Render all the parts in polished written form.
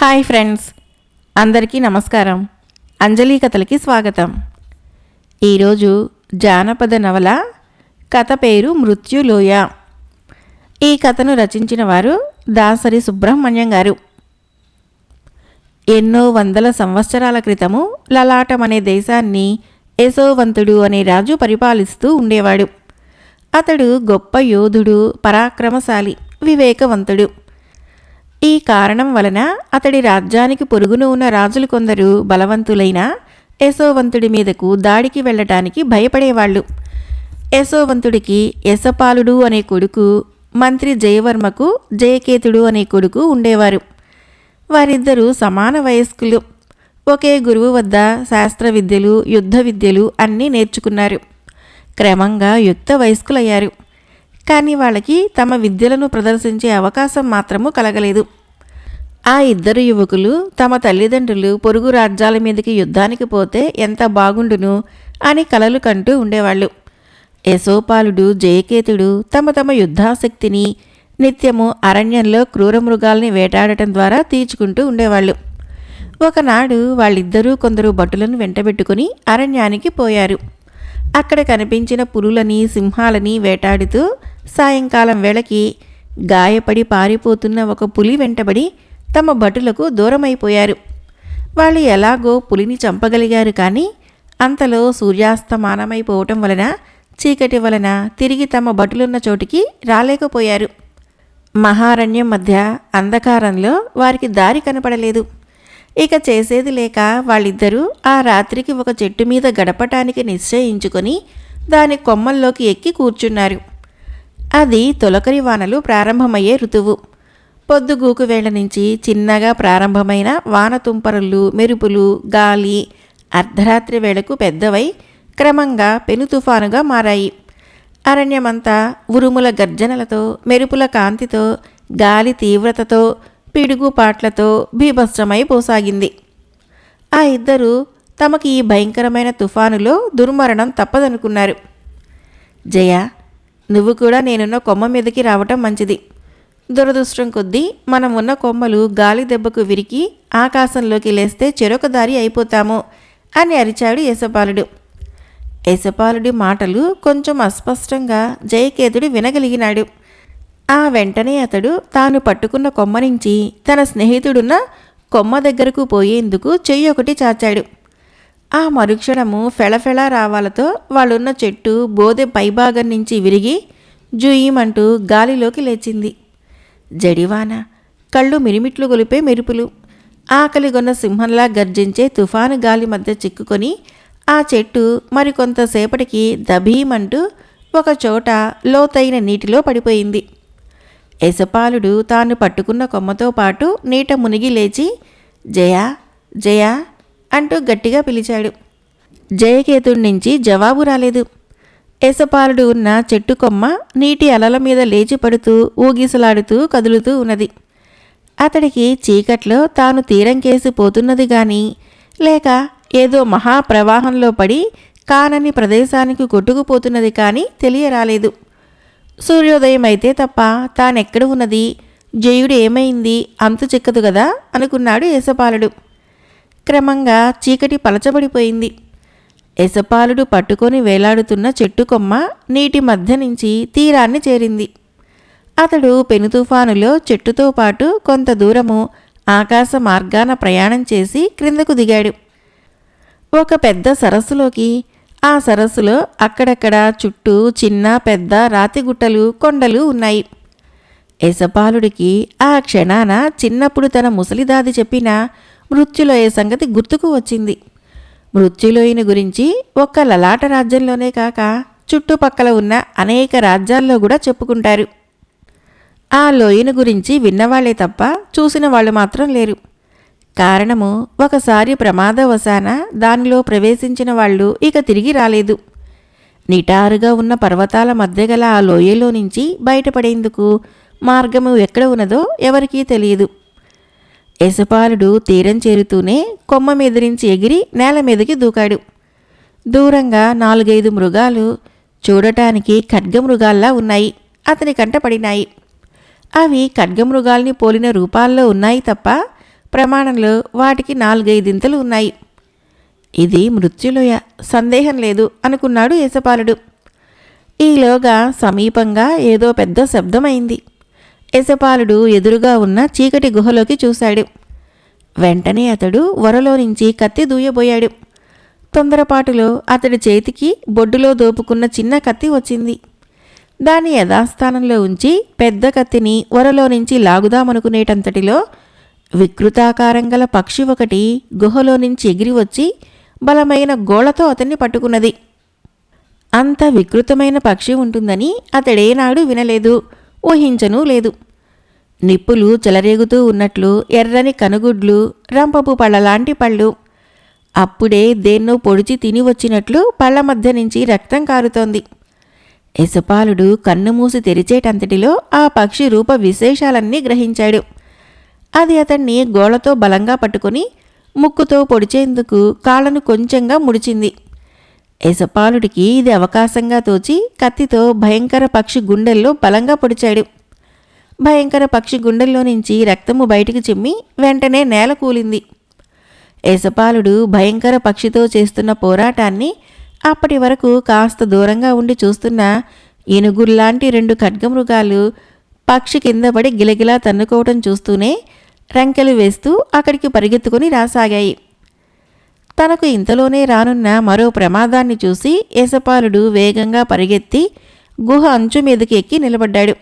Hi friends, అందరికీ నమస్కారం. అంజలి కథలకి స్వాగతం. ఈరోజు జానపద నవల కథ పేరు మృత్యులోయ. ఈ కథను రచించిన వారు దాసరి సుబ్రహ్మణ్యం గారు. ఎన్నో వందల సంవత్సరాల క్రితము లలాటం అనే దేశాన్ని యశోవంతుడు అనే రాజు పరిపాలిస్తూ ఉండేవాడు. అతడు గొప్ప యోధుడు, పరాక్రమశాలి, వివేకవంతుడు. ఈ కారణం వలన అతడి రాజ్యానికి పొరుగున ఉన్న రాజులు కొందరు బలవంతులైన యశోవంతుడి మీదకు దాడికి వెళ్ళటానికి భయపడేవాళ్ళు. యశోవంతుడికి యశపాలుడు అనే కొడుకు, మంత్రి జయవర్మకు జయకేతుడు అనే కొడుకు ఉండేవారు. వారిద్దరూ సమాన వయస్కులు. ఒకే గురువు వద్ద శాస్త్ర విద్యలు, యుద్ధ విద్యలు అన్నీ నేర్చుకున్నారు. క్రమంగా యుక్త వయస్కులయ్యారు. కానీ వాళ్ళకి తమ విద్యలను ప్రదర్శించే అవకాశం మాత్రము కలగలేదు. ఆ ఇద్దరు యువకులు తమ తల్లిదండ్రులు పొరుగు రాజ్యాల మీదకి యుద్ధానికి పోతే ఎంత బాగుండును అని కలలు కంటూ ఉండేవాళ్ళు. యశోపాలుడు, జయకేతుడు తమ తమ యుద్ధాశక్తిని నిత్యము అరణ్యంలో క్రూర మృగాల్ని వేటాడటం ద్వారా తీర్చుకుంటూ ఉండేవాళ్ళు. ఒకనాడు వాళ్ళిద్దరూ కొందరు భటులను వెంటబెట్టుకుని అరణ్యానికి పోయారు. అక్కడ కనిపించిన పులులని, సింహాలని వేటాడుతూ సాయంకాలం వేళకి గాయపడి పారిపోతున్న ఒక పులి వెంటబడి తమ భటులకు దూరమైపోయారు. వాళ్ళు ఎలాగో పులిని చంపగలిగారు. కానీ అంతలో సూర్యాస్తమానమైపోవటం వలన, చీకటి వలన తిరిగి తమ భటులున్న చోటికి రాలేకపోయారు. మహారణ్యం మధ్య అంధకారంలో వారికి దారి కనపడలేదు. ఇక చేసేది లేక వాళ్ళిద్దరూ ఆ రాత్రికి ఒక చెట్టు మీద గడపటానికి నిశ్చయించుకొని దాని కొమ్మల్లోకి ఎక్కి కూర్చున్నారు. అది తొలకరి వానలు ప్రారంభమయ్యే ఋతువు. పొద్దుగూకు వేళ నుంచి చిన్నగా ప్రారంభమైన వాన తుంపరలు, మెరుపులు, గాలి అర్ధరాత్రి వేళకు పెద్దవై క్రమంగా పెను తుఫానుగా మారాయి. అరణ్యమంతా ఉరుముల గర్జనలతో, మెరుపుల కాంతితో, గాలి తీవ్రతతో, పిడుగుపాట్లతో బీభత్సమైపోసాగింది. ఆ ఇద్దరూ తమకి ఈ భయంకరమైన తుఫానులో దుర్మరణం తప్పదనుకున్నారు. జయ, నువ్వు కూడా నేనున్న కొమ్మ మీదకి రావటం మంచిది. దురదృష్టం కొద్దీ మనం ఉన్న కొమ్మలు గాలి దెబ్బకు విరికి ఆకాశంలోకి లేస్తే చెరొక దారి అయిపోతాము అని అరిచాడు యశపాలుడు. యశపాలుడి మాటలు కొంచెం అస్పష్టంగా జయకేతుడు వినగలిగినాడు. ఆ వెంటనే అతడు తాను పట్టుకున్న కొమ్మ నుంచి తన స్నేహితుడున్న కొమ్మ దగ్గరకు పోయేందుకు చెయ్యి ఒకటి చాచాడు. ఆ మరుక్షణము ఫెళఫెళ రావాలతో వాళ్ళున్న చెట్టు బోదె పైభాగం నుంచి విరిగి జుయ్యమంటూ గాలిలోకి లేచింది. జడివాన, కళ్ళు మిరిమిట్లు గొలిపే మెరుపులు, ఆకలిగొన్న సింహంలా గర్జించే తుఫాను గాలి మధ్య చిక్కుకొని ఆ చెట్టు మరికొంతసేపటికి దభీమంటూ ఒకచోట లోతైన నీటిలో పడిపోయింది. యశపాలుడు తాను పట్టుకున్న కొమ్మతో పాటు నీట మునిగి లేచి జయా, జయా అంటూ గట్టిగా పిలిచాడు. జయకేతుడి నుంచి జవాబు రాలేదు. యశపాలుడు ఉన్న చెట్టు కొమ్మ నీటి అలల మీద లేచి పడుతూ, ఊగిసలాడుతూ కదులుతూ ఉన్నది. అతడికి చీకట్లో తాను తీరం కేసి పోతున్నది గాని, లేక ఏదో మహాప్రవాహంలో పడి కానని ప్రదేశానికి కొట్టుకుపోతున్నది కానీ తెలియరాలేదు. సూర్యోదయం అయితే తప్ప తానెక్కడ ఉన్నది, జయుడు ఏమైంది అంతు చిక్కదు గదా అనుకున్నాడు యశపాలుడు. క్రమంగా చీకటి పలచబడిపోయింది. యశపాలుడు పట్టుకొని వేలాడుతున్న చెట్టు కొమ్మ నీటి మధ్య నుంచి తీరాన్ని చేరింది. అతడు పెను తుఫానులో చెట్టుతో పాటు కొంత దూరము ఆకాశ మార్గాన ప్రయాణం చేసి క్రిందకు దిగాడు. ఒక పెద్ద సరస్సులోకి. ఆ సరస్సులో అక్కడక్కడ చుట్టూ చిన్న పెద్ద రాతిగుట్టలు, కొండలు ఉన్నాయి. యశపాలుడికి ఆ క్షణాన చిన్నప్పుడు తన ముసలిదాది చెప్పిన మృత్యులోయ సంగతి గుర్తుకు వచ్చింది. మృత్యులోయని గురించి ఒక్క లలాట రాజ్యంలోనే కాక చుట్టుపక్కల ఉన్న అనేక రాజ్యాల్లో కూడా చెప్పుకుంటారు. ఆ లోయను గురించి విన్నవాళ్లే తప్ప చూసిన వాళ్ళు మాత్రం లేరు. కారణము, ఒకసారి ప్రమాదవశాన దానిలో ప్రవేశించిన వాళ్ళు ఇక తిరిగి రాలేదు. నిటారుగా ఉన్న పర్వతాల మధ్య గల ఆ లోయలో నుంచి బయటపడేందుకు మార్గము ఎక్కడ ఉన్నదో ఎవరికీ తెలియదు. యశపాలుడు తీరం చేరుతూనే కొమ్మ మీద నుంచి ఎగిరి నేల మీదకి దూకాడు. దూరంగా 4-5 మృగాలు చూడటానికి ఖడ్గమృగాల్లా ఉన్నాయి అతని కంట పడినాయి. అవి ఖడ్గమృగాల్ని పోలిన రూపాల్లో ఉన్నాయి తప్ప ప్రమాణంలో వాటికి 4-5 ఉన్నాయి. ఇది మృత్యులోయ, సందేహం లేదు అనుకున్నాడు యశపాలుడు. ఈలోగా సమీపంగా ఏదో పెద్ద శబ్దమైంది. యశపాలుడు ఎదురుగా ఉన్న చీకటి గుహలోకి చూశాడు. వెంటనే అతడు వరలో నుంచి కత్తి దూయబోయాడు. తొందరపాటులో అతడి చేతికి బొడ్డులో దోపుకున్న చిన్న కత్తి వచ్చింది. దాన్ని యథాస్థానంలో ఉంచి పెద్ద కత్తిని వరలో నుంచి లాగుదామనుకునేటంతటిలో వికృతాకారం గల పక్షి ఒకటి గుహలో నుంచి ఎగిరి వచ్చి బలమైన గోళ్లతో అతన్ని పట్టుకున్నది. అంత వికృతమైన పక్షి ఉంటుందని అతడేనాడు వినలేదు, ఊహించనూ లేదు. నిప్పులు చెలరేగుతూ ఉన్నట్లు ఎర్రని కనుగుడ్లు, రంపపు పళ్ళలాంటి పళ్ళు. అప్పుడే దేన్నో పొడిచి తిని వచ్చినట్లు పళ్ల మధ్య నుంచి రక్తం కారుతోంది. యశపాలుడు కన్నుమూసి తెరిచేటంతటిలో ఆ పక్షి రూప విశేషాలన్నీ గ్రహించాడు. అది అతన్ని గోళ్లతో బలంగా పట్టుకుని ముక్కుతో పొడిచేందుకు కాళ్లను కొంచెంగా ముడిచింది. యశపాలుడికి ఇది అవకాశంగా తోచి కత్తితో భయంకర పక్షి గుండెల్లో బలంగా పొడిచాడు. భయంకర పక్షి గుండెల్లో నుంచి రక్తము బయటికి చిమ్మి వెంటనే నేల కూలింది. యశపాలుడు భయంకర పక్షితో చేస్తున్న పోరాటాన్ని అప్పటి వరకు కాస్త దూరంగా ఉండి చూస్తున్న ఏనుగుల్లాంటి 2 ఖడ్గమృగాలు పక్షి కింద పడి గిలగిలా తన్నుకోవటం చూస్తూనే రంకెలు వేస్తూ అక్కడికి పరిగెత్తుకుని రాసాగాయి. తనకు ఇంతలోనే రానున్న మరో ప్రమాదాన్ని చూసి యశపాలుడు వేగంగా పరిగెత్తి గుహ అంచు మీదకి ఎక్కి నిలబడ్డాడు.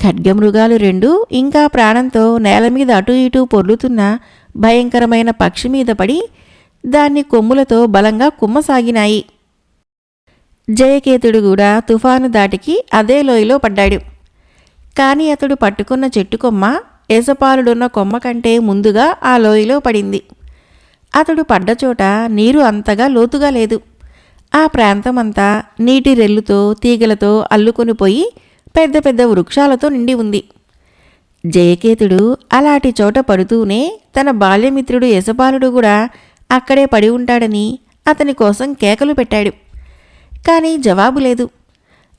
ఖడ్గమృగాలు 2 ఇంకా ప్రాణంతో నేల మీద అటూ ఇటూ పొర్లుతున్న భయంకరమైన పక్షి మీద పడి దాన్ని కొమ్ములతో బలంగా కుమ్మసాగినాయి. జయకేతుడు కూడా తుఫాను దాటికి అదే లోయలో పడ్డాడు. కాని అతడు పట్టుకున్న చెట్టు కొమ్మ యశపాలుడున్న కొమ్మ కంటే ముందుగా ఆ లోయలో పడింది. అతడు పడ్డచోట నీరు అంతగా లోతుగా లేదు. ఆ ప్రాంతమంతా నీటి రెల్లుతో తీగలతో అల్లుకొని పోయి పెద్ద పెద్ద వృక్షాలతో నిండి ఉంది. జయకేతుడు అలాంటి చోట పడుతూనే తన బాల్యమిత్రుడు యశపాలుడు కూడా అక్కడే పడి ఉంటాడని అతని కోసం కేకలు పెట్టాడు. కానీ జవాబు లేదు.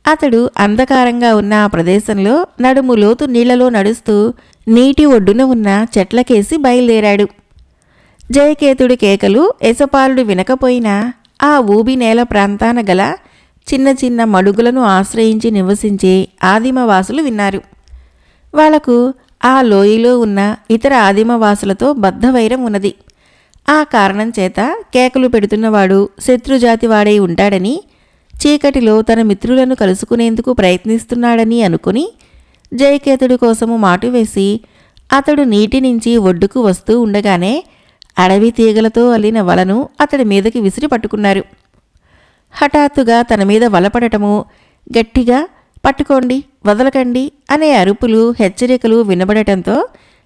అతడు అంధకారంగా ఉన్న ఆ ప్రదేశంలో నడుము లోతు నీళ్లలో నడుస్తూ నీటి ఒడ్డున ఉన్న చెట్లకేసి బయలుదేరాడు. జయకేతుడి కేకలు యశపాలుడు వినకపోయినా ఆ ఊబి నేల ప్రాంతాన గల చిన్న చిన్న మడుగులను ఆశ్రయించి నివసించే ఆదిమవాసులు విన్నారు. వాళ్లకు ఆ లోయలో ఉన్న ఇతర ఆదిమవాసులతో బద్ధవైరం ఉన్నది. ఆ కారణం చేత కేకలు పెడుతున్నవాడు శత్రుజాతి వాడై ఉంటాడని, చీకటిలో తన మిత్రులను కలుసుకునేందుకు ప్రయత్నిస్తున్నాడని అనుకుని జయకేతుడి కోసము మాటు వేసి అతడు నీటి నుంచి ఒడ్డుకు వస్తూ ఉండగానే అడవి తీగలతో అల్లిన వలను అతడి మీదకి విసిరి పట్టుకున్నారు. హఠాత్తుగా తన మీద వలపడటము, గట్టిగా పట్టుకోండి, వదలకండి అనే అరుపులు, హెచ్చరికలు వినబడటంతో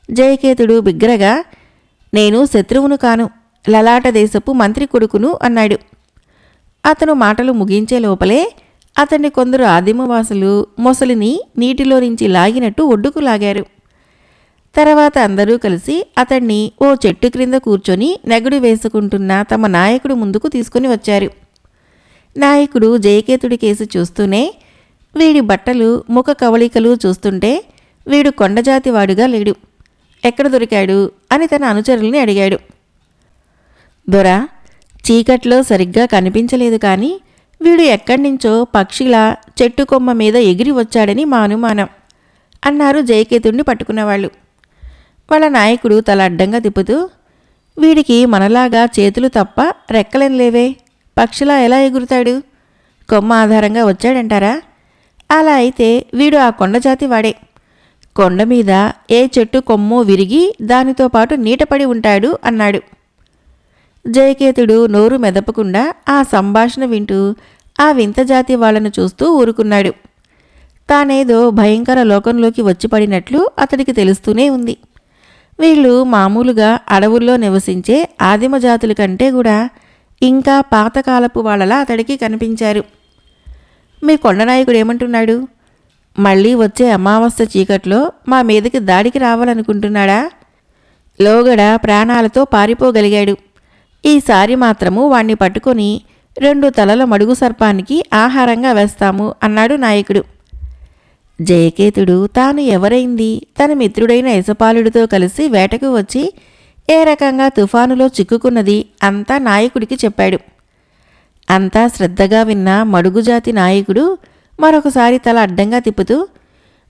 జయకేతుడు బిగ్గరగా, నేను శత్రువును కాను, లలాట దేశపు మంత్రి కొడుకును అన్నాడు. అతను మాటలు ముగించే లోపలే అతన్ని కొందరు ఆదిమవాసులు మొసలిని నీటిలో నుంచి లాగినట్టు ఒడ్డుకు లాగారు. తర్వాత అందరూ కలిసి అతన్ని ఓ చెట్టు క్రింద కూర్చొని నెగడు వేసుకుంటున్న తమ నాయకుడు ముందుకు తీసుకుని వచ్చారు. నాయకుడు జయకేతుడి కేసు చూస్తూనే, వీడి బట్టలు, ముఖ కవళికలు చూస్తుంటే వీడు కొండజాతి వాడుగా లేడు, ఎక్కడ దొరికాడు అని తన అనుచరుల్ని అడిగాడు. దొరా, చీకట్లో సరిగ్గా కనిపించలేదు, కానీ వీడు ఎక్కడ్నించో పక్షిలా చెట్టు కొమ్మ మీద ఎగిరి వచ్చాడని మా అనుమానం అన్నారు జయకేతుడిని పట్టుకున్నవాళ్ళు. వాళ్ళ నాయకుడు తల అడ్డంగా తిప్పుతూ, వీడికి మనలాగా చేతులు తప్ప రెక్కలేం లేవే, పక్షిలా ఎలా ఎగురుతాడు? కొమ్మ ఆధారంగా వచ్చాడంటారా? అలా అయితే వీడు ఆ కొండజాతి వాడే. కొండ మీద ఏ చెట్టు కొమ్మో విరిగి దానితో పాటు నీటపడి ఉంటాడు అన్నాడు. జయకేతుడు నోరు మెదపకుండా ఆ సంభాషణ వింటూ ఆ వింత జాతి వాళ్లను చూస్తూ ఊరుకున్నాడు. తానేదో భయంకర లోకంలోకి వచ్చి పడినట్లు అతడికి తెలుస్తూనే ఉంది. వీళ్ళు మామూలుగా అడవుల్లో నివసించే ఆదిమ జాతుల కంటే కూడా ఇంకా పాతకాలపు వాళ్ళలా అతడికి కనిపించారు. మీ కొండనాయకుడు ఏమంటున్నాడు? మళ్ళీ వచ్చే అమావాస్య చీకట్లో మా మీదకి దాడికి రావాలనుకుంటున్నాడా? లోగడ ప్రాణాలతో పారిపోగలిగాడు. ఈసారి మాత్రము వాణ్ణి పట్టుకొని 2 తలల మడుగు సర్పానికి ఆహారంగా వేస్తాము అన్నాడు నాయకుడు. జయకేతుడు తాను ఎవరైంది తన మిత్రుడైన యశపాలుడితో కలిసి వేటకు వచ్చి ఏ రకంగా తుఫానులో చిక్కుకున్నది అంతా నాయకుడికి చెప్పాడు. అంతా శ్రద్ధగా విన్న మడుగుజాతి నాయకుడు మరొకసారి తల అడ్డంగా తిప్పుతూ,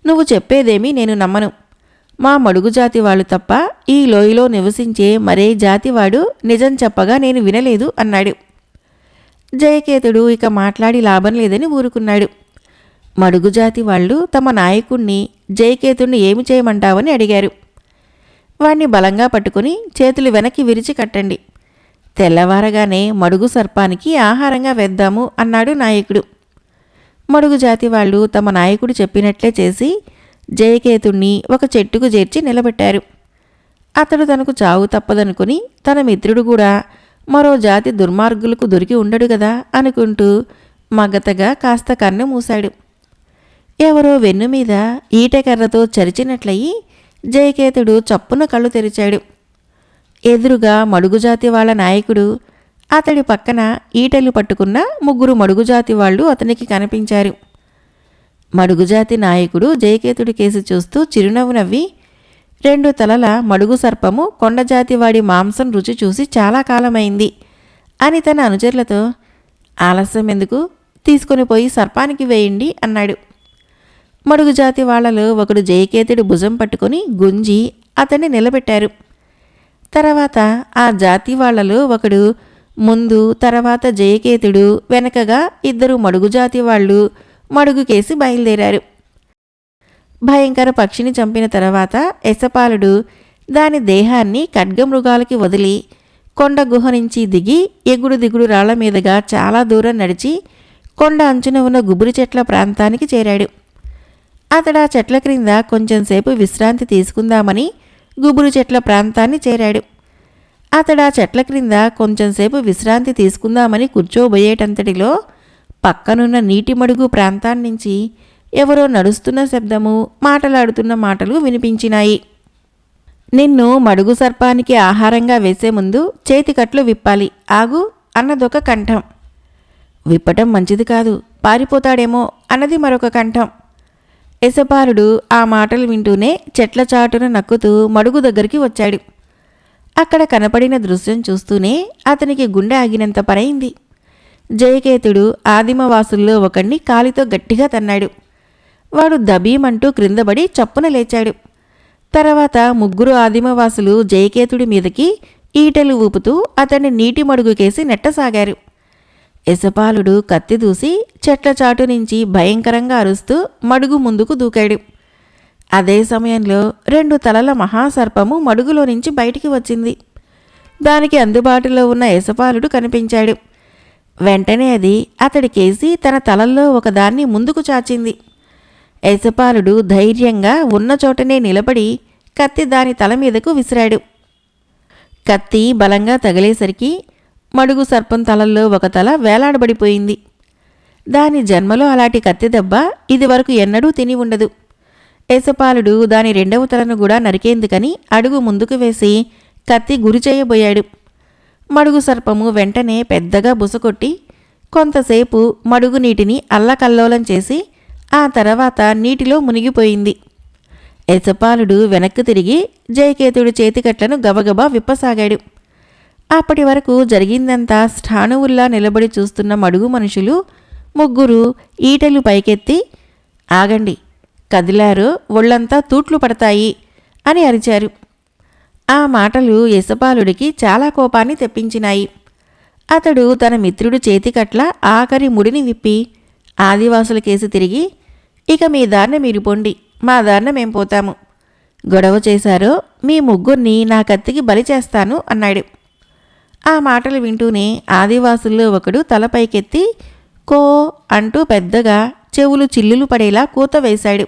నువ్వు చెప్పేదేమీ నేను నమ్మను. మా మడుగుజాతి వాళ్ళు తప్ప ఈ లోయలో నివసించే మరే జాతివాడు నిజం చెప్పగా నేను వినలేదు అన్నాడు. జయకేతుడు ఇక మాట్లాడి లాభం లేదని ఊరుకున్నాడు. మడుగుజాతి వాళ్ళు తమ నాయకుణ్ణి జయకేతుణ్ణి ఏమి చేయమంటావని అడిగారు. వాణ్ణి బలంగా పట్టుకుని చేతులు వెనక్కి విరిచి కట్టండి. తెల్లవారగానే మడుగు సర్పానికి ఆహారంగా వేద్దాము అన్నాడు నాయకుడు. మడుగు జాతి వాళ్ళు తమ నాయకుడు చెప్పినట్లే చేసి జయకేతుణ్ణి ఒక చెట్టుకు చేర్చి నిలబెట్టారు. అతడు తనకు చావు తప్పదనుకుని తన మిత్రుడు కూడా మరో జాతి దుర్మార్గులకు దొరికి ఉండడు గదా అనుకుంటూ మగతగా కాస్త కన్ను మూశాడు. ఎవరో వెన్ను మీద ఈటెకర్రతో చరిచినట్లయి జయకేతుడు చప్పున కళ్ళు తెరిచాడు. ఎదురుగా మడుగుజాతి వాళ్ళ నాయకుడు, అతడి పక్కన ఈటెలు పట్టుకున్న 3 మడుగుజాతి వాళ్ళు అతనికి కనిపించారు. మడుగుజాతి నాయకుడు జయకేతుడి కేసి చూస్తూ చిరునవ్వు నవ్వి, 2 తలల మడుగు సర్పము కొండజాతివాడి మాంసం రుచి చూసి చాలా కాలమైంది అని తన అనుచరులతో, ఆలస్యం ఎందుకు, తీసుకొని పోయి సర్పానికి వేయండి అన్నాడు. మడుగుజాతి వాళ్లలో ఒకడు జయకేతుడి భుజం పట్టుకుని గుంజి అతన్ని నిలబెట్టారు. తర్వాత ఆ జాతి వాళ్లలో ఒకడు ముందు, తర్వాత జయకేతుడు వెనకగా 2 మడుగుజాతి వాళ్ళు మడుగుకేసి బయలుదేరారు. భయంకర పక్షిని చంపిన తర్వాత యశపాలుడు దాని దేహాన్ని ఖడ్గమృగాలకి వదిలి కొండ గుహ నుంచి దిగి ఎగుడు దిగుడు రాళ్ల మీదుగా చాలా దూరం నడిచి కొండ అంచున ఉన్న గుబురు చెట్ల ప్రాంతానికి చేరాడు. అతడు ఆ చెట్ల క్రింద కొంచెంసేపు విశ్రాంతి తీసుకుందామని గుబురు చెట్ల ప్రాంతాన్ని చేరాడు. అతడు ఆ చెట్ల క్రింద కొంచెంసేపు విశ్రాంతి తీసుకుందామని కూర్చోబోయేటంతటిలో పక్కనున్న నీటి మడుగు ప్రాంతాన్నించి ఎవరో నడుస్తున్న శబ్దము, మాటలాడుతున్న మాటలు వినిపించినాయి. నిన్ను మడుగు సర్పానికి ఆహారంగా వేసే ముందు చేతికట్లు విప్పాలి, ఆగు అన్నదొక కంఠం. విప్పటం మంచిది కాదు, పారిపోతాడేమో అన్నది మరొక కంఠం. యశపాలుడు ఆ మాటలు వింటూనే చెట్ల చాటున నక్కుతూ మడుగు దగ్గరికి వచ్చాడు. అక్కడ కనపడిన దృశ్యం చూస్తూనే అతనికి గుండె ఆగినంత పనైంది. జయకేతుడు ఆదిమవాసుల్లో ఒకణ్ణి కాలితో గట్టిగా తన్నాడు. వాడు దబీమంటూ క్రిందబడి చప్పున లేచాడు. తర్వాత 3 ఆదిమవాసులు జయకేతుడి మీదకి ఈటెలు ఊపుతూ అతన్ని నీటి మడుగుకేసి నెట్టసాగారు. యశపాలుడు కత్తి దూసి చెట్ల చాటు నుంచి భయంకరంగా అరుస్తూ మడుగు ముందుకు దూకాడు. అదే సమయంలో 2 తలల మహాసర్పము మడుగులో నుంచి బయటికి వచ్చింది. దానికి అందుబాటులో ఉన్న యశపాలుడు కనిపించాడు. వెంటనే అది అతడికేసి తన తలల్లో ఒకదాన్ని ముందుకు చాచింది. యశపాలుడు ధైర్యంగా ఉన్న చోటనే నిలబడి కత్తి దాని తల మీదకు విసిరాడు. కత్తి బలంగా తగిలేసరికి మడుగు సర్పం తలల్లో ఒక తల వేలాడబడిపోయింది. దాని జన్మలో అలాంటి కత్తి దెబ్బ ఇదివరకు ఎన్నడూ తిని ఉండదు. యశపాలుడు దాని 2వ తలను కూడా నరికేందుకని అడుగు ముందుకు వేసి కత్తి గురి చేయబోయాడు. మడుగు సర్పము వెంటనే పెద్దగా బుసకొట్టి కొంతసేపు మడుగు నీటిని అల్లకల్లోలం చేసి ఆ తర్వాత నీటిలో మునిగిపోయింది. యశపాలుడు వెనక్కు తిరిగి జయకేతుడి చేతికట్లను గబగబా విప్పసాగాడు. అప్పటి వరకు జరిగిందంతా స్థాణువుల్లా నిలబడి చూస్తున్న మడుగు మనుషులు 3 ఈటెలు పైకెత్తి, ఆగండి, కదిలారో ఒళ్లంతా తూట్లు పడతాయి అని అరిచారు. ఆ మాటలు యశపాలుడికి చాలా కోపాన్ని తెప్పించినాయి. అతడు తన మిత్రుడి చేతికట్ల ఆఖరి ముడిని విప్పి ఆదివాసులకేసి తిరిగి, ఇక మీ దారిన మీరు పొండి, మా దారిన మేం పోతాము. గొడవ చేశారో మీ 3 నా కత్తికి బలి చేస్తాను అన్నాడు. ఆ మాటలు వింటూనే ఆదివాసుల్లో ఒకడు తలపైకెత్తి కో అంటూ పెద్దగా చెవులు చిల్లులు పడేలా కూత వేశాడు.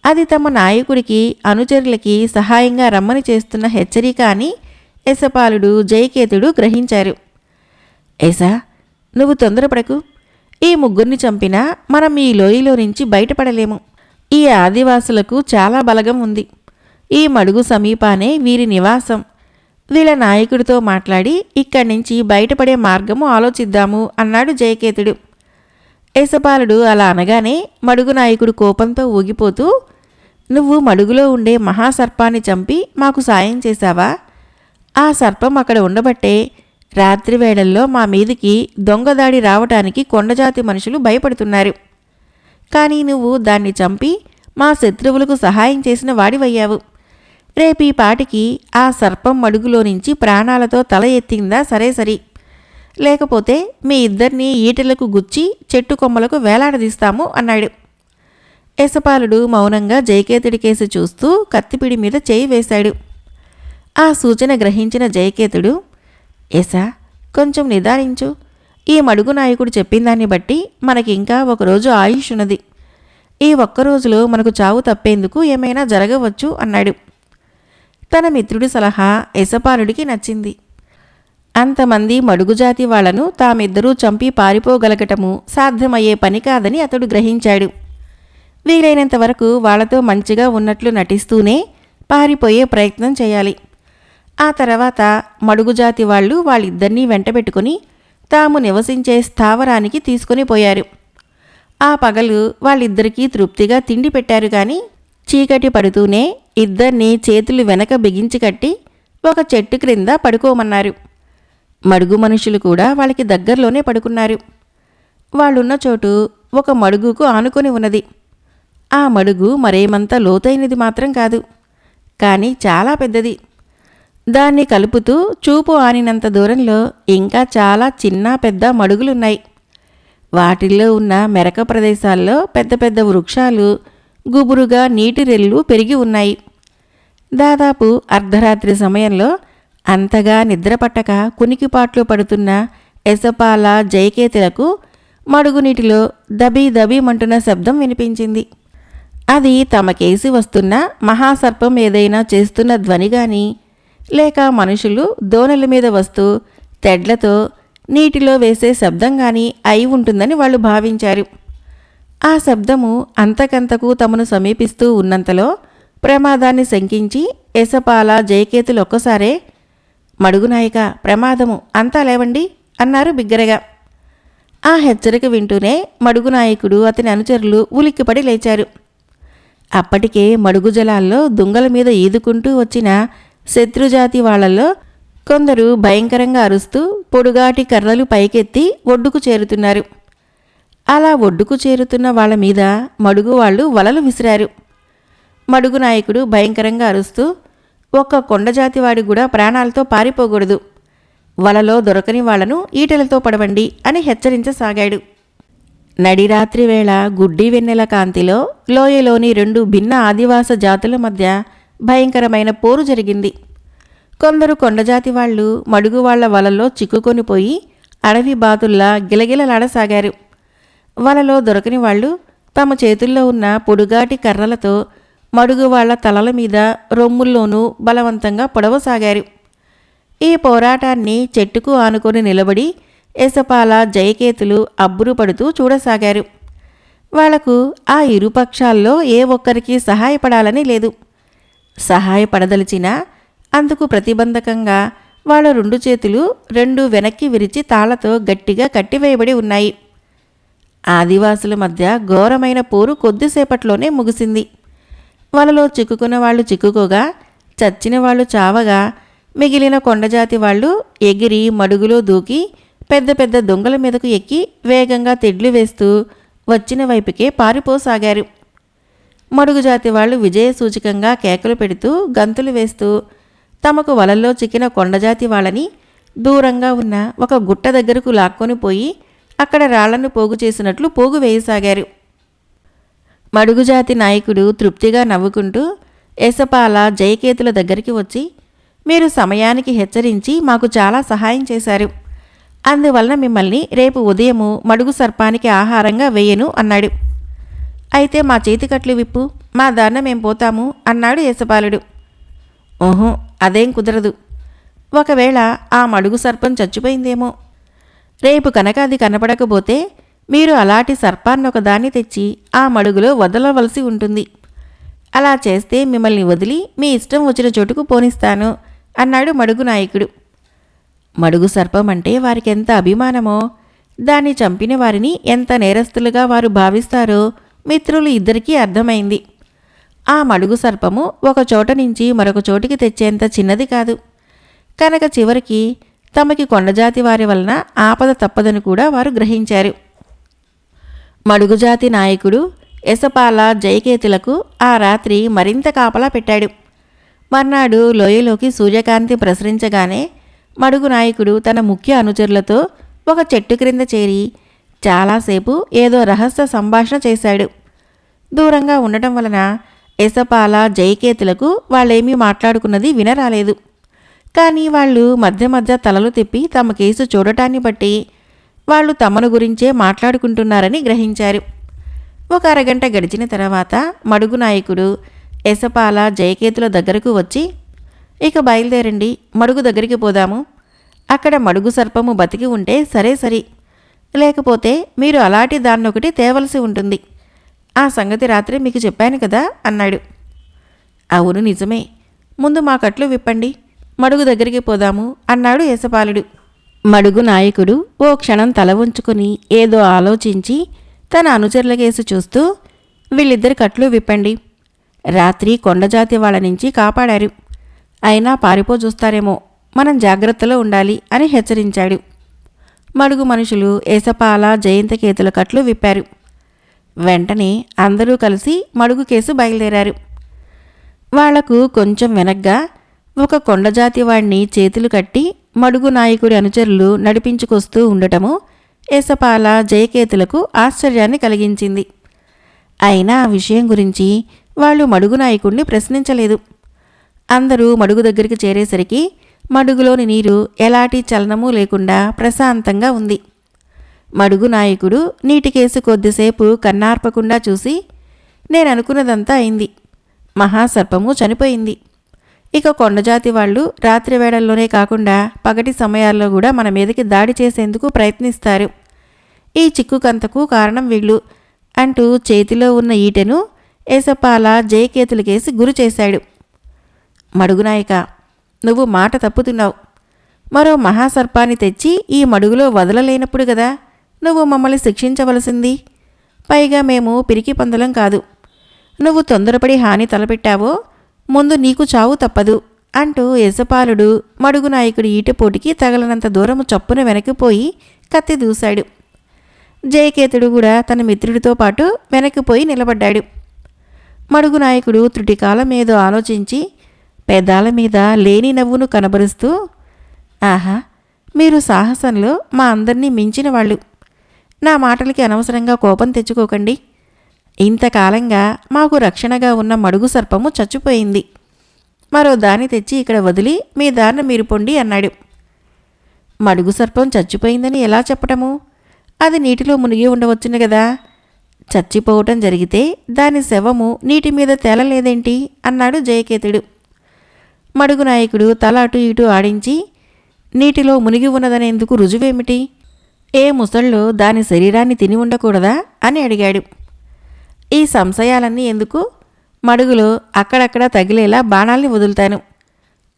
అది తమ నాయకుడికి అనుచరులకి సహాయంగా రమ్మని చేస్తున్న హెచ్చరిక అని యశపాలుడు జయకేతుడు గ్రహించారు. ఏసా, నువ్వు తొందరపడకు. ఈ 3 చంపినా మనం ఈ లోయలో నుంచి బయటపడలేము. ఈ ఆదివాసులకు చాలా బలగం ఉంది. ఈ మడుగు సమీపానే వీరి నివాసం. వీళ్ళ నాయకుడితో మాట్లాడి ఇక్కడి నుంచి బయటపడే మార్గము ఆలోచిద్దాము అన్నాడు జయకేతుడు. యశపాలుడు అలా అనగానే మడుగు నాయకుడు కోపంతో ఊగిపోతూ, నువ్వు మడుగులో ఉండే మహాసర్పాన్ని చంపి మాకు సాయం చేశావా? ఆ సర్పం అక్కడ ఉండబట్టే రాత్రి వేళల్లో మా మీదికి దొంగదాడి రావటానికి కొండజాతి మనుషులు భయపడుతున్నారు. కానీ నువ్వు దాన్ని చంపి మా శత్రువులకు సహాయం చేసిన వాడివయ్యావు. రేపీ పాటికి ఆ సర్పం మడుగులో నుంచి ప్రాణాలతో తల ఎత్తిందా సరే, లేకపోతే మీ ఇద్దరినీ ఈటెలకు గుచ్చి చెట్టు కొమ్మలకు వేలాడదీస్తాము అన్నాడు. యశపాలుడు మౌనంగా జయకేతుడి కేసి చూస్తూ కత్తిపిడి మీద చేయి వేశాడు. ఆ సూచన గ్రహించిన జయకేతుడు, ఏసా కొంచెం నిదానించు. ఈ మడుగు నాయకుడు చెప్పిందాన్ని బట్టి మనకింకా ఒకరోజు ఆయుష్ ఉన్నది. ఈ ఒక్కరోజులో మనకు చావు తప్పేందుకు ఏమైనా జరగవచ్చు అన్నాడు. తన మిత్రుడి సలహా యశపాలుడికి నచ్చింది. అంతమంది మడుగుజాతి వాళ్లను తామిద్దరూ చంపి పారిపోగలగటము సాధ్యమయ్యే పని కాదని అతడు గ్రహించాడు. వీలైనంత వరకు వాళ్లతో మంచిగా ఉన్నట్లు నటిస్తూనే పారిపోయే ప్రయత్నం చేయాలి. ఆ తర్వాత మడుగుజాతి వాళ్ళు వాళ్ళిద్దరినీ వెంటబెట్టుకుని తాము నివసించే స్థావరానికి తీసుకుని పోయారు. ఆ పగలు వాళ్ళిద్దరికీ తృప్తిగా తిండి పెట్టారు. కానీ చీకటి పడుతూనే ఇద్దరినీ చేతులు వెనక బిగించి కట్టి ఒక చెట్టు క్రింద పడుకోమన్నారు. మడుగు మనుషులు కూడా వాళ్ళకి దగ్గరలోనే పడుకున్నారు. వాళ్ళున్న చోటు ఒక మడుగుకు ఆనుకొని ఉన్నది. ఆ మడుగు మరేమంత లోతైనది మాత్రం కాదు, కానీ చాలా పెద్దది. దాన్ని కలుపుతూ చూపు ఆనినంత దూరంలో ఇంకా చాలా చిన్న పెద్ద మడుగులున్నాయి. వాటిల్లో ఉన్న మెరక ప్రదేశాల్లో పెద్ద పెద్ద వృక్షాలు, గుబురుగా నీటి రెల్లు పెరిగి ఉన్నాయి. దాదాపు అర్ధరాత్రి సమయంలో అంతగా నిద్రపట్టక కునికిపాట్లు పడుతున్న యశపాల జయకేతులకు మడుగునీటిలో దబీ దబీమంటున్న శబ్దం వినిపించింది. అది తమకేసి వస్తున్న మహాసర్పం ఏదైనా చేస్తున్న ధ్వనిగాని, లేక మనుషులు దోణల మీద వస్తూ తెడ్లతో నీటిలో వేసే శబ్దం గాని అయి ఉంటుందని వాళ్ళు భావించారు. ఆ శబ్దము అంతకంతకు తమను సమీపిస్తూ ఉన్నంతలో ప్రమాదాన్ని శంకించి యశపాల జయకేతులు ఒక్కసారే, మడుగునాయక ప్రమాదము, అంతా లేవండి అన్నారు బిగ్గరగా. ఆ హెచ్చరిక వింటూనే మడుగునాయకుడు అతని అనుచరులు ఉలిక్కిపడి లేచారు. అప్పటికే మడుగు జలాల్లో దుంగల మీద ఈదుకుంటూ వచ్చిన శత్రుజాతి వాళ్లలో కొందరు భయంకరంగా అరుస్తూ పొడుగాటి కర్రలు పైకెత్తి ఒడ్డుకు చేరుతున్నారు. అలా ఒడ్డుకు చేరుతున్న వాళ్ల మీద మడుగు వాళ్ళు వలలు విసిరారు. మడుగు నాయకుడు భయంకరంగా అరుస్తూ, ఒక్క కొండజాతివాడి కూడా ప్రాణాలతో పారిపోకూడదు, వలలో దొరకని వాళ్లను ఈటెలతో పడవండి అని హెచ్చరించసాగాడు. నడిరాత్రి వేళ గుడ్డి వెన్నెల కాంతిలో లోయలోని రెండు భిన్న ఆదివాస జాతుల మధ్య భయంకరమైన పోరు జరిగింది. కొందరు కొండజాతి వాళ్ళు మడుగువాళ్ల వలలో చిక్కుకొనిపోయి అడవి బాతుల్లా గిలగిలలాడసాగారు. వలలో దొరకని వాళ్ళు తమ చేతుల్లో ఉన్న పొడుగాటి కర్రలతో మడుగువాళ్ల తలల మీద, రొమ్ముల్లోనూ బలవంతంగా పొడవసాగారు. ఈ పోరాటాన్ని చెట్టుకు ఆనుకొని నిలబడి యశపాల జయకేతులు అబ్బురుపడుతూ చూడసాగారు. వాళ్లకు ఆ ఇరుపక్షాల్లో ఏ ఒక్కరికి సహాయపడాలని లేదు. సహాయపడదలిచినా అందుకు ప్రతిబంధకంగా వాళ్ళ రెండు చేతులు రెండు వెనక్కి విరిచి తాళ్లతో గట్టిగా కట్టివేయబడి ఉన్నాయి. ఆదివాసుల మధ్య ఘోరమైన పోరు కొద్దిసేపట్లోనే ముగిసింది. వలలో చిక్కుకున్న వాళ్ళు చిక్కుకోగా, చచ్చిన వాళ్ళు చావగా, మిగిలిన కొండజాతి వాళ్ళు ఎగిరి మడుగులో దూకి పెద్ద పెద్ద దొంగల మీదకు ఎక్కి వేగంగా తెడ్లు వేస్తూ వచ్చిన వైపుకే పారిపోసాగారు. మడుగుజాతి వాళ్ళు విజయ సూచకంగా కేకలు పెడుతూ గంతులు వేస్తూ తమకు వలల్లో చిక్కిన కొండజాతి వాళ్ళని దూరంగా ఉన్న ఒక గుట్ట దగ్గరకు లాక్కొని పోయి అక్కడ రాళ్లను పోగు చేసినట్లు పోగు వేయసాగారు. మడుగుజాతి నాయకుడు తృప్తిగా నవ్వుకుంటూ యశపాల జయకేతుల దగ్గరికి వచ్చి, మీరు సమయానికి హెచ్చరించి మాకు చాలా సహాయం చేశారు. అందువలన మిమ్మల్ని రేపు ఉదయము మడుగు సర్పానికి ఆహారంగా వేయను అన్నాడు. అయితే మా చేతికట్లు విప్పు, మా దారిన మేం పోతాము అన్నాడు యశపాలుడు. ఓహో, అదేం కుదరదు. ఒకవేళ ఆ మడుగు సర్పం చచ్చిపోయిందేమో. రేపు కనుక అది కనపడకపోతే మీరు అలాంటి సర్పాన్నొకదాన్ని తెచ్చి ఆ మడుగులో వదలవలసి ఉంటుంది. అలా చేస్తే మిమ్మల్ని వదిలి మీ ఇష్టం వచ్చిన చోటుకు పోనిస్తాను అన్నాడు మడుగు నాయకుడు. మడుగు సర్పం అంటే వారికెంత అభిమానమో దాన్ని చంపిన వారిని ఎంత నేరస్తులుగా వారు భావిస్తారో మిత్రులు ఇద్దరికీ అర్థమైంది. ఆ మడుగు సర్పము ఒక చోట నుంచి మరొక చోటికి తెచ్చేంత చిన్నది కాదు కనుక చివరికి తమకి కొండజాతి వారి వలన ఆపద తప్పదని కూడా వారు గ్రహించారు. మడుగుజాతి నాయకుడు యశపాల జయకేతులకు ఆ రాత్రి మరింత కాపలా పెట్టాడు. మర్నాడు లోయలోకి సూర్యకాంతి ప్రసరించగానే మడుగు నాయకుడు తన ముఖ్య అనుచరులతో ఒక చెట్టు క్రింద చేరి చాలాసేపు ఏదో రహస్య సంభాషణ చేశాడు. దూరంగా ఉండటం వలన యశపాల జయకేతులకు వాళ్ళేమీ మాట్లాడుకున్నది వినరాలేదు. కానీ వాళ్ళు మధ్య మధ్య తలలు తిప్పి తమ కేసు చూడటాన్ని బట్టి వాళ్ళు తమను గురించే మాట్లాడుకుంటున్నారని గ్రహించారు. ఒక అరగంట గడిచిన తర్వాత మడుగు నాయకుడు యశపాల జయకేతుల దగ్గరకు వచ్చి, ఇక బయలుదేరండి, మడుగు దగ్గరికి పోదాము. అక్కడ మడుగు సర్పము బతికి ఉంటే సరే, లేకపోతే మీరు అలాంటి దాన్నొకటి తేవలసి ఉంటుంది. ఆ సంగతి రాత్రి మీకు చెప్పాను కదా అన్నాడు. అవును నిజమే, ముందు మా కట్లు విప్పండి, మడుగు దగ్గరికి పోదాము అన్నాడు యశపాలుడు. మడుగు నాయకుడు ఓ క్షణం తల ఉంచుకుని ఏదో ఆలోచించి తన అనుచరుల కేసు చూస్తూ, వీళ్ళిద్దరి కట్లు విప్పండి. రాత్రి కొండజాతి వాళ్ళ నుంచి కాపాడారు, అయినా పారిపో చూస్తారేమో, మనం జాగ్రత్తలో ఉండాలి అని హెచ్చరించాడు. మడుగు మనుషులు యశపాల జయంతకేతుల కట్లు విప్పారు. వెంటనే అందరూ కలిసి మడుగు కేసు బయలుదేరారు. వాళ్లకు కొంచెం వెనగ్గా ఒక కొండజాతి వాడిని చేతులు కట్టి మడుగు నాయకుడి అనుచరులు నడిపించుకొస్తూ ఉండటము యశపాల జయకేతులకు ఆశ్చర్యాన్ని కలిగించింది. అయినా ఆ విషయం గురించి వాళ్ళు మడుగు నాయకుడిని ప్రశ్నించలేదు. అందరూ మడుగు దగ్గరికి చేరేసరికి మడుగులోని నీరు ఎలాంటి చలనమూ లేకుండా ప్రశాంతంగా ఉంది. మడుగు నాయకుడు నీటికేసి కొద్దిసేపు కన్నార్పకుండా చూసి, నేననుకున్నదంతా అయింది, మహాసర్పము చనిపోయింది. ఇక కొండజాతి వాళ్ళు రాత్రి వేళల్లోనే కాకుండా పగటి సమయాల్లో కూడా మన మీదకి దాడి చేసేందుకు ప్రయత్నిస్తారు. ఈ చిక్కుకంతకు కారణం వీళ్ళు అంటూ చేతిలో ఉన్న ఈటెను యశపాల జయకేతులకేసి గురి చేశాడు. మడుగునాయక, నువ్వు మాట తప్పుతున్నావు. మరో మహాసర్పాన్ని తెచ్చి ఈ మడుగులో వదలలేనప్పుడు కదా నువ్వు మమ్మల్ని శిక్షించవలసింది. పైగా మేము పిరికి పందలం కాదు. నువ్వు తొందరపడి హాని తలపెట్టావో ముందు నీకు చావు తప్పదు అంటూ యశపాలుడు మడుగు నాయకుడి ఈటపోటికి తగలనంత దూరము చప్పున వెనక్కిపోయి కత్తి దూశాడు. జయకేతుడు కూడా తన మిత్రుడితో పాటు వెనక్కిపోయి నిలబడ్డాడు. మడుగు నాయకుడు త్రుటికాలం ఏదో ఆలోచించి పెదాల మీద లేని నవ్వును కనబరుస్తూ, ఆహా, మీరు సాహసంలో మా అందరినీ మించిన వాళ్ళు. నా మాటలకి అనవసరంగా కోపం తెచ్చుకోకండి. ఇంతకాలంగా మాకు రక్షణగా ఉన్న మడుగు సర్పము చచ్చిపోయింది. మరో దాన్ని తెచ్చి ఇక్కడ వదిలి మీ దారిన మీరు పొండి అన్నాడు. మడుగు సర్పం చచ్చిపోయిందని ఎలా చెప్పటము? అది నీటిలో మునిగి ఉండవచ్చును కదా. చచ్చిపోవటం జరిగితే దాని శవము నీటి మీద తేలలేదేంటి అన్నాడు జయకేతుడు. మడుగు నాయకుడు తల అటు ఇటు ఆడించి, నీటిలో మునిగి ఉన్నదనేందుకు రుజువేమిటి? ఏ ముసళ్ళు దాని శరీరాన్ని తిని ఉండకూడదా అని అడిగాడు. ఈ సంశయాలన్నీ ఎందుకు? మడుగులో అక్కడక్కడ తగిలేలా బాణాల్ని వదులుతాను.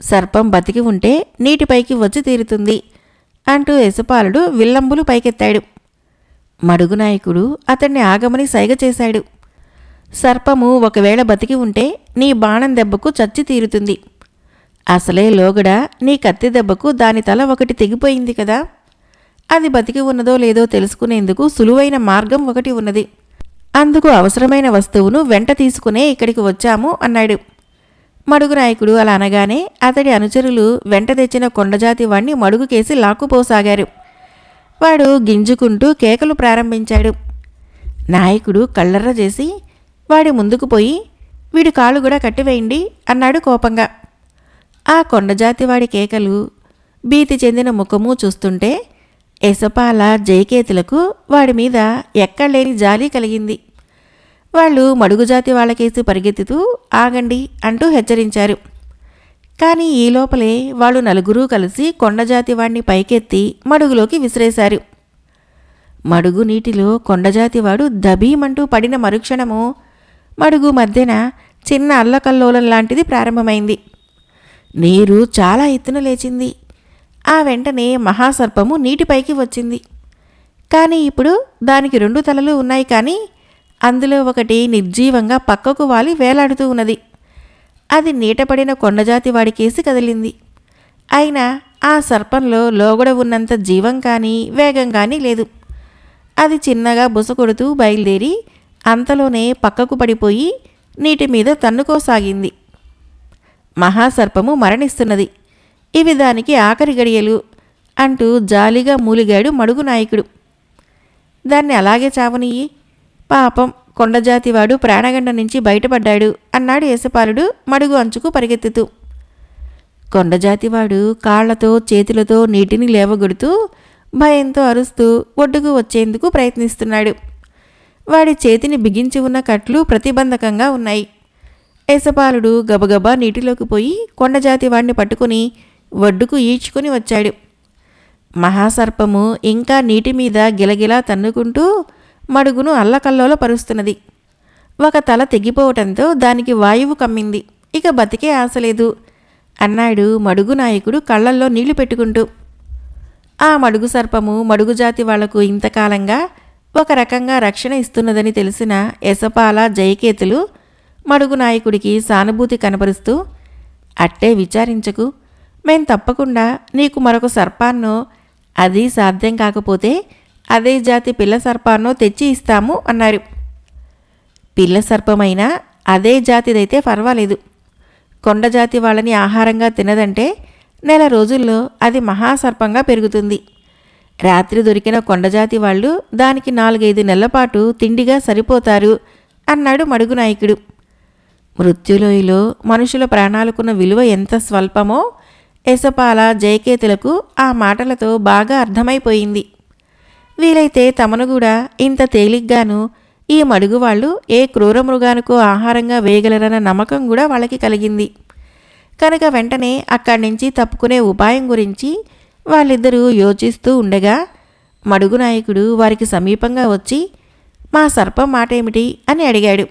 సర్పం బతికి ఉంటే నీటిపైకి వచ్చి తీరుతుంది అంటూ యశపాలుడు విల్లంబులు పైకెత్తాడు. మడుగు నాయకుడు అతన్ని ఆగమని సైగ చేశాడు. సర్పము ఒకవేళ బతికి ఉంటే నీ బాణం దెబ్బకు చచ్చి తీరుతుంది. అసలే లోగడ నీ కత్తి దెబ్బకు దాని తల ఒకటి తెగిపోయింది కదా. అది బతికి ఉన్నదో లేదో తెలుసుకునేందుకు సులువైన మార్గం ఒకటి ఉన్నది. అందుకు అవసరమైన వస్తువును వెంట తీసుకునే ఇక్కడికి వచ్చాము అన్నాడు. మడుగు నాయకుడు అలా అనగానే అతడి అనుచరులు వెంట తెచ్చిన కొండజాతి వాణ్ణి మడుగుకేసి లాక్కుపోసాగారు. వాడు గింజుకుంటూ కేకలు ప్రారంభించాడు. నాయకుడు కళ్ళర్ర చేసి వాడి ముందుకు పోయి, వీడి కాళ్ళు కూడా కట్టివేయండి అన్నాడు కోపంగా. ఆ కొండజాతి వాడి కేకలు, భీతి చెందిన ముఖము చూస్తుంటే యశపాల జయకేతులకు వాడి మీద ఎక్కడలేని జాలి కలిగింది. వాళ్ళు మడుగుజాతి వాళ్ళకేసి పరిగెత్తుతూ ఆగండి అంటూ హెచ్చరించారు. కానీ ఈ లోపలే వాళ్ళు నలుగురూ కలిసి కొండజాతి వాడిని పైకెత్తి మడుగులోకి విసిరేశారు. మడుగు నీటిలో కొండజాతివాడు దబీమంటూ పడిన మరుక్షణము మడుగు మధ్యన చిన్న అల్లకల్లోలం లాంటిది ప్రారంభమైంది. నీరు చాలా ఎత్తున లేచింది. ఆ వెంటనే మహాసర్పము నీటిపైకి వచ్చింది. కానీ ఇప్పుడు దానికి 2 తలలు ఉన్నాయి, కానీ అందులో ఒకటి నిర్జీవంగా పక్కకు వాలి వేలాడుతూ ఉన్నది. అది నీటపడిన కొండజాతి వాడి కేసి కదిలింది. అయినా ఆ సర్పంలో లోగడ ఉన్నంత జీవం కానీ వేగం కానీ లేదు. అది చిన్నగా బుసకొడుతూ బయలుదేరి అంతలోనే పక్కకు పడిపోయి నీటి మీద తన్నుకోసాగింది. మహాసర్పము మరణిస్తున్నది, ఇవి దానికి ఆఖరి గడియలు అంటూ జాలిగా మూలిగాడు మడుగు నాయకుడు. దాన్ని అలాగే చావనియ్యి, పాపం కొండజాతివాడు ప్రాణగండ నుంచి బయటపడ్డాడు అన్నాడు యశపాలుడు మడుగు అంచుకు పరిగెత్తుతూ. కొండజాతివాడు కాళ్లతో చేతులతో నీటిని లేవగొడుతూ భయంతో అరుస్తూ ఒడ్డుకు వచ్చేందుకు ప్రయత్నిస్తున్నాడు. వాడి చేతిని బిగించి ఉన్న కట్లు ప్రతిబంధకంగా ఉన్నాయి. యశపాలుడు గబగబా నీటిలోకి పోయి కొండజాతి వాడిని పట్టుకుని ఒడ్డుకు ఈడ్చుకుని వచ్చాడు. మహాసర్పము ఇంకా నీటి మీద గిలగిలా తన్నుకుంటూ మడుగును అల్లకల్లోల పరుస్తున్నది. ఒక తల తెగిపోవటంతో దానికి వాయువు కమ్మింది, ఇక బతికే ఆశలేదు అన్నాడు మడుగు నాయకుడు కళ్ళల్లో నీళ్లు పెట్టుకుంటూ. ఆ మడుగు సర్పము మడుగు జాతి వాళ్లకు ఇంతకాలంగా ఒక రకంగా రక్షణ ఇస్తున్నదని తెలిసిన యశపాల జయకేతులు మడుగు నాయకుడికి సానుభూతి కనపరుస్తూ, అట్టే విచారించకు, మేం తప్పకుండా నీకు మరొక సర్పాన్నో, అది సాధ్యం కాకపోతే అదే జాతి పిల్ల సర్పాన్నో తెచ్చి ఇస్తాము అన్నారు. పిల్ల సర్పమైనా అదే జాతిదైతే పర్వాలేదు. కొండజాతి వాళ్ళని ఆహారంగా తినదంటే నెల రోజుల్లో అది మహాసర్పంగా పెరుగుతుంది. రాత్రి దొరికిన కొండజాతి వాళ్ళు దానికి 4-5 నెలల పాటు తిండిగా సరిపోతారు అన్నాడు మడుగు నాయకుడు. మృత్యులోయలో మనుషుల ప్రాణాలకున్న విలువ ఎంత స్వల్పమో యశపాల జయకేతులకు ఆ మాటలతో బాగా అర్థమైపోయింది. వీలైతే తమను కూడా ఇంత తేలిగ్గాను ఈ మడుగు వాళ్ళు ఏ క్రూర మృగానికో ఆహారంగా వేయగలరన్న నమ్మకం కూడా వాళ్ళకి కలిగింది. కనుక వెంటనే అక్కడి నుంచి తప్పుకునే ఉపాయం గురించి వాళ్ళిద్దరూ యోచిస్తూ ఉండగా మడుగు నాయకుడు వారికి సమీపంగా వచ్చి, మా సర్పం మాటేమిటి అని అడిగాడు.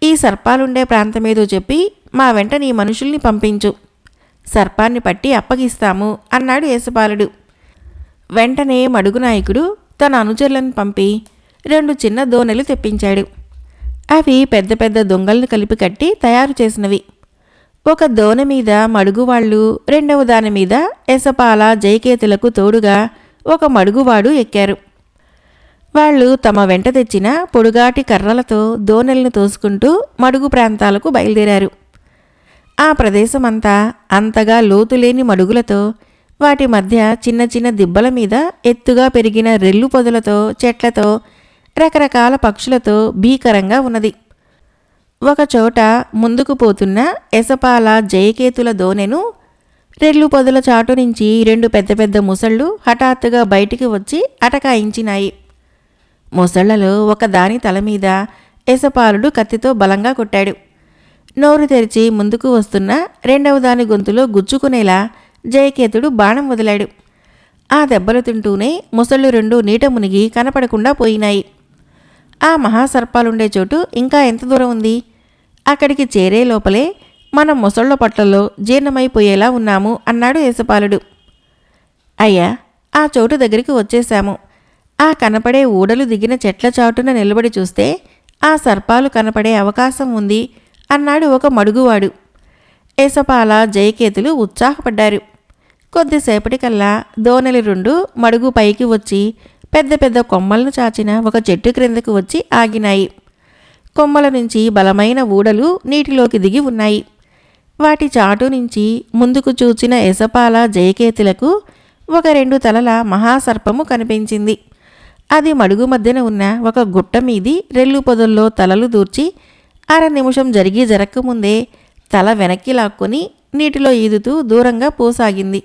ఈ సర్పాలుండే ప్రాంతమేదో చెప్పి మా వెంట నీ మనుషుల్ని పంపించు, సర్పాన్ని పట్టి అప్పగిస్తాము అన్నాడు యశపాలుడు. వెంటనే మడుగు నాయకుడు తన అనుచరులను పంపి 2 చిన్న దోణెలు తెప్పించాడు. అవి పెద్ద పెద్ద దొంగల్ని కలిపి కట్టి తయారు చేసినవి. ఒక దోణె మీద మడుగువాళ్ళు, రెండవ దాని మీద యశపాల జయకేతులకు తోడుగా ఒక మడుగువాడు ఎక్కారు. వాళ్ళు తమ వెంట తెచ్చిన పొడుగాటి కర్రలతో దోణెలను తోసుకుంటూ మడుగు ప్రాంతాలకు బయలుదేరారు. ఆ ప్రదేశమంతా అంతగా లోతులేని మడుగులతో, వాటి మధ్య చిన్న చిన్న దిబ్బల మీద ఎత్తుగా పెరిగిన రెల్లు పొదలతో, చెట్లతో, రకరకాల పక్షులతో భీకరంగా ఉన్నది. ఒకచోట ముందుకు పోతున్న యశపాల జయకేతుల దోణెను రెల్లు పొదల చాటు నుంచి 2 పెద్ద పెద్ద ముసళ్ళు హఠాత్తుగా బయటికి వచ్చి అటకాయించినాయి. ముసళ్లలో ఒకదాని తల మీద యశపాలుడు కత్తితో బలంగా కొట్టాడు. నోరు తెరిచి ముందుకు వస్తున్న రెండవ దాని గొంతులో గుచ్చుకునేలా జయకేతుడు బాణం వదిలాడు. ఆ దెబ్బలు తింటూనే ముసళ్ళు 2 నీట మునిగి కనపడకుండా పోయినాయి. ఆ మహాసర్పాలుండే చోటు ఇంకా ఎంత దూరం ఉంది? అక్కడికి చేరే లోపలే మనం ముసళ్ళ పట్లలో జీర్ణమైపోయేలా ఉన్నాము అన్నాడు యశపాలుడు. అయ్యా, ఆ చోటు దగ్గరికి వచ్చేశాము. ఆ కనపడే ఊడలు దిగిన చెట్ల చాటున నిలబడి చూస్తే ఆ సర్పాలు కనపడే అవకాశం ఉంది అన్నాడు ఒక మడుగువాడు. యశపాల జయకేతులు ఉత్సాహపడ్డారు. కొద్దిసేపటికల్లా దోణెలు 2 మడుగు పైకి వచ్చి పెద్ద పెద్ద కొమ్మలను చాచిన ఒక చెట్టు క్రిందకు వచ్చి ఆగినాయి. కొమ్మల నుంచి బలమైన ఊడలు నీటిలోకి దిగి ఉన్నాయి. వాటి చాటు నుంచి ముందుకు చూచిన యశపాల జయకేతులకు ఒక 2 తలల మహాసర్పము కనిపించింది. అది మడుగు మధ్యన ఉన్న ఒక గుట్ట మీది రెల్లు పొదల్లో తలలు దూర్చి 1/2 నిమిషం జరగకముందే తల వెనక్కి లాక్కొని నీటిలో ఈదుతూ దూరంగా పోసాగింది.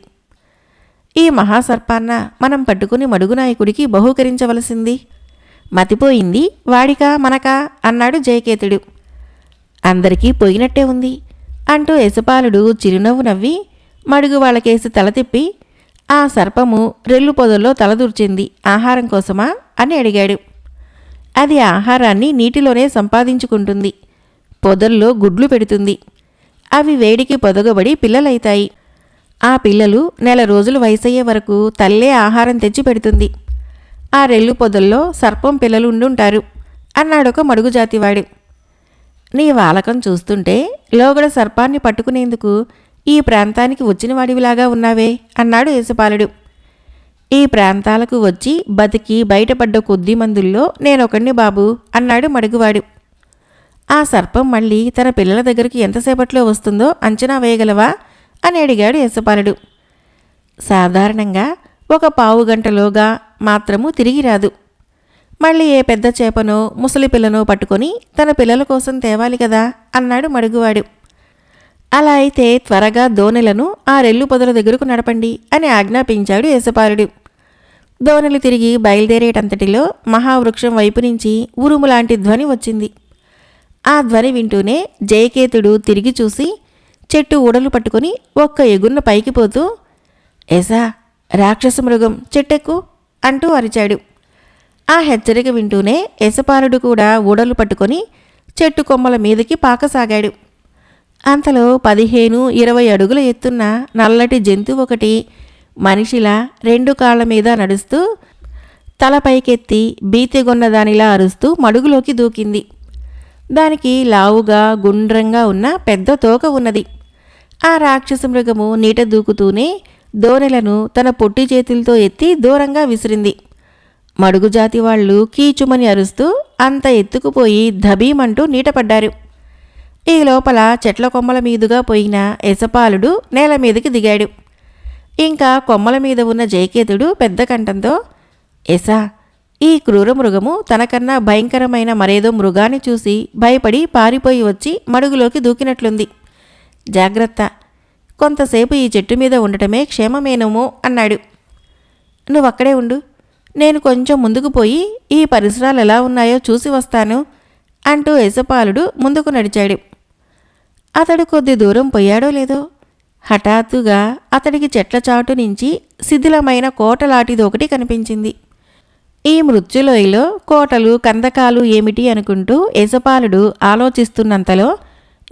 ఈ మహాసర్పాన్న మనం పట్టుకుని మడుగు నాయకుడికి బహూకరించవలసింది. మతిపోయింది వాడికా మనకా అన్నాడు జయకేతుడు. అందరికీ పోయినట్టే ఉంది అంటూ యశపాలుడు చిరునవ్వు నవ్వి మడుగు వాళ్ళకేసి తల తిప్పి, ఆ సర్పము రెల్లు పొదల్లో తలదూర్చింది ఆహారం కోసమా అని అడిగాడు. అది ఆహారాన్ని నీటిలోనే సంపాదించుకుంటుంది, పొదల్లో గుడ్లు పెడుతుంది. అవి వేడికి పొదగబడి పిల్లలైతాయి. ఆ పిల్లలు నెల రోజులు వయసయ్యే వరకు తల్లే ఆహారం తెచ్చి పెడుతుంది. ఆ రెల్లు పొదల్లో సర్పం పిల్లలు ఉండుంటారు అన్నాడొక మడుగుజాతివాడు. నీ వాలకం చూస్తుంటే లోగడ సర్పాన్ని పట్టుకునేందుకు ఈ ప్రాంతానికి వచ్చిన వాడివిలాగా ఉన్నావే అన్నాడు యేసుపాలుడు. ఈ ప్రాంతాలకు వచ్చి బతికి బయటపడ్డ కొద్ది మందుల్లో నేనొకణ్ణి బాబు అన్నాడు మడుగువాడు. ఆ సర్పం మళ్ళీ తన పిల్లల దగ్గరికి ఎంతసేపట్లో వస్తుందో అంచనా వేయగలవా అని అడిగాడు యేసుపాలుడు. సాధారణంగా ఒక పావు గంటలోగా మాత్రము తిరిగి రాదు. మళ్ళీ ఏ పెద్ద చేపనో ముసలి పిల్లనో పట్టుకొని తన పిల్లల కోసం తేవాలి కదా అన్నాడు మడుగువాడు. అలా అయితే త్వరగా దోణెలను ఆ రెల్లు పొదల దగ్గరకు నడపండి అని ఆజ్ఞాపించాడు యేసుపాలుడు. దోణెలు తిరిగి బయలుదేరేటంతటిలో మహావృక్షం వైపు నుంచి ఉరుములాంటి ధ్వని వచ్చింది. ఆ ధ్వని వింటూనే జయకేతుడు తిరిగి చూసి చెట్టు ఊడలు పట్టుకుని ఒక్క ఎగున్న పైకి పోతూ, ఏసా రాక్షస మృగం చెట్టెక్కు అంటూ అరిచాడు. ఆ హెచ్చరిక వింటూనే యశపాలుడు కూడా ఊడలు పట్టుకొని చెట్టు కొమ్మల మీదకి పాకసాగాడు. అంతలో 15-20 అడుగుల ఎత్తున్న నల్లటి జంతువు ఒకటి మనిషిలా 2 కాళ్ల మీద నడుస్తూ తలపైకెత్తి బీతిగొన్న దానిలా అరుస్తూ మడుగులోకి దూకింది. దానికి లావుగా గుండ్రంగా ఉన్న పెద్ద తోక ఉన్నది. ఆ రాక్షస మృగము నీట దూకుతూనే దోణెలను తన పొట్టి చేతులతో ఎత్తి దూరంగా విసిరింది. మడుగుజాతి వాళ్ళు కీచుమని అరుస్తూ అంత ఎత్తుకుపోయి ధబీమంటూ నీటపడ్డారు. ఈ లోపల చెట్ల కొమ్మల మీదుగా పోయిన యశపాలుడు నేల మీదకి దిగాడు. ఇంకా కొమ్మల మీద ఉన్న జయకేతుడు పెద్ద కంఠంతో, ఎసా ఈ క్రూర మృగము తనకన్నా భయంకరమైన మరేదో మృగాన్ని చూసి భయపడి పారిపోయి వచ్చి మడుగులోకి దూకినట్లుంది. జాగ్రత్త, కొంతసేపు ఈ చెట్టు మీద ఉండటమే క్షేమమేనేమో అన్నాడు. నువ్వక్కడే ఉండు, నేను కొంచెం ముందుకు పోయి ఈ పరిసరాలు ఎలా ఉన్నాయో చూసి వస్తాను అంటూ యశపాలుడు ముందుకు నడిచాడు. అతడు కొద్ది దూరం పోయాడో లేదో హఠాత్తుగా అతడికి చెట్ల చాటు నుంచి శిథిలమైన కోటలాంటిదొకటి కనిపించింది. ఈ మృత్యులోయలో కోటలు కందకాలు ఏమిటి అనుకుంటూ యశపాలుడు ఆలోచిస్తున్నంతలో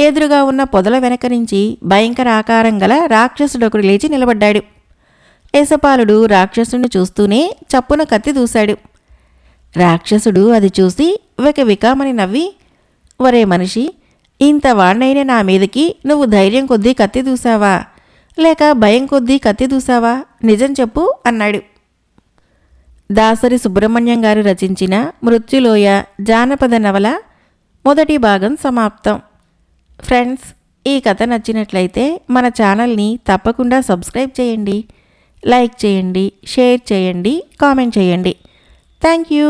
ఎదురుగా ఉన్న పొదల వెనక నుంచి భయంకర ఆకారం గల రాక్షసుడొకడు లేచి నిలబడ్డాడు. యశపాలుడు రాక్షసుని చూస్తూనే చప్పున కత్తి దూశాడు. రాక్షసుడు అది చూసి వికామని నవ్వి, ఒరే మనిషి, ఇంత వాణ్ణైన నా మీదకి నువ్వు ధైర్యం కొద్దీ కత్తి దూసావా లేక భయం కొద్దీ కత్తి దూసావా, నిజం చెప్పు అన్నాడు. దాసరి సుబ్రహ్మణ్యం గారు రచించిన మృత్యులోయ జానపద నవల మొదటి భాగం సమాప్తం. ఫ్రెండ్స్, ఈ కథ నచ్చినట్లయితే మన ఛానల్ని తప్పకుండా సబ్స్క్రైబ్ చేయండి, లైక్ చేయండి, షేర్ చేయండి, కామెంట్ చేయండి. Thank you.